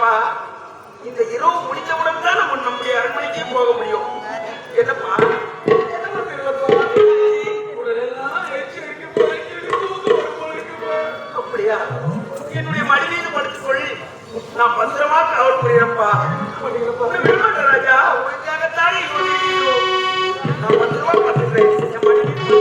என்னப்பா இந்த இரவு முடிந்தவுடன் தான் நம்ம நம்முடைய அரண்மனைக்கே போக முடியும். என்னப்பா அப்படியா? என்னுடைய மடிமீது படுத்துக்கொள், நான் பத்திரமா காவல் புரியப்பா. விடமாட்டேன் ராஜா, உங்களுக்காகத்தானே நான் பத்திரமா பார்த்துக்கிறேன். என் மடிமீது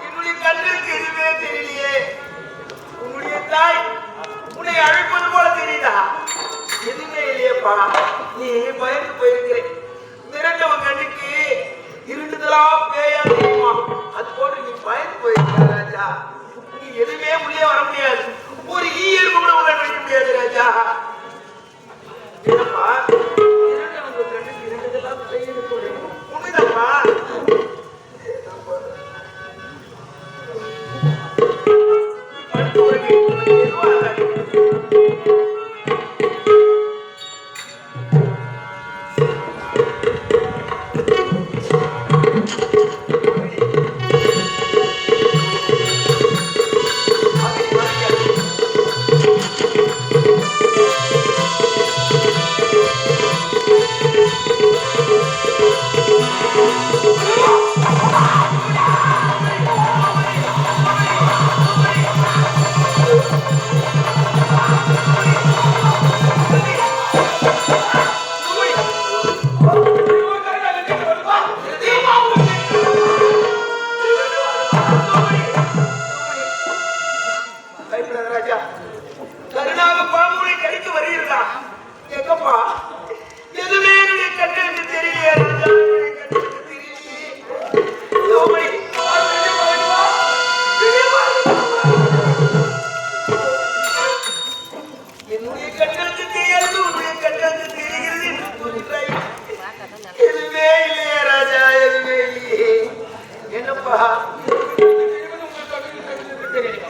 என்னுடைய கண்ணுக்கு எதுவுமே தெரியலையே. உன்னுடைய தாய் உன்னை அழைப்பது போல தெரியுதா? எதுவுமே இல்லையப்பா. நீ பயந்து போயிருக்கிறேன். மிரண்டவன் கண்ணுக்கு இருண்டுதெல்லாம் பேயா தெரியுமா? அது போட்டு நீ பயந்து போயிருக்க ராஜா. நீ எதுவுமே உள்ளே வர முடியாது. ஒரு ஈயருக்கு கூட உள்ள நுழைய முடியாது ராஜா. என்னப்பா மிரண்டவன் கண்ணுக்கு இருண்டுதெல்லாம் பேயா உண்மைதாப்பா.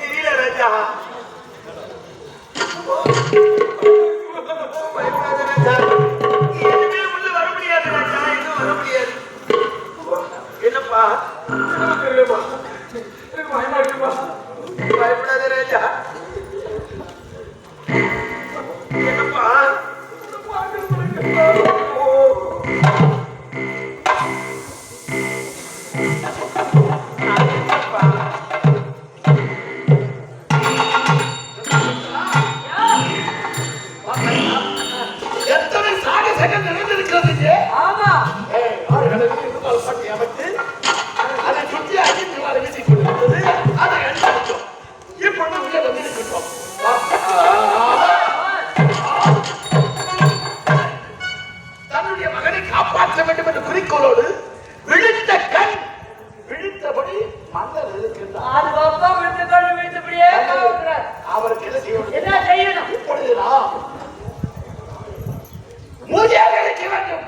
தெரியல ராஜா. எதுவுமே உள்ள வர முடியாது ராஜா. இன்னும் வர முடியாது. என்னப்பா பயப்படாத ராஜா. என்னப்பா தன்னுடைய மகனை காப்பாற்ற வேண்டும் என்ற குறிக்கோளோடு விழித்த கண் விழித்தபடி மன்னர் இருக்கின்றார். அவருக்கு என்ன செய்யணும்? இப்பொழுதுதான் மூஜியாக இருக்க வேண்டும்.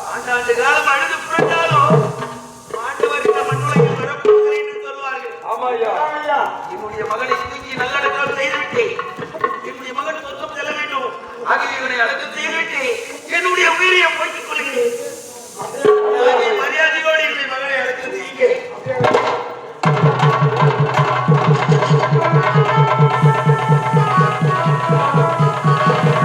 ஆண்டாண்டு காலம் அழுது புரண்டாலும் ஆண்டவர் இந்த மண்ணுலகில் வரப்போகிறேன் என்று சொல்வார்கள். ஆமா ஐயா. என்னுடைய மகனை தூக்கி நல்ல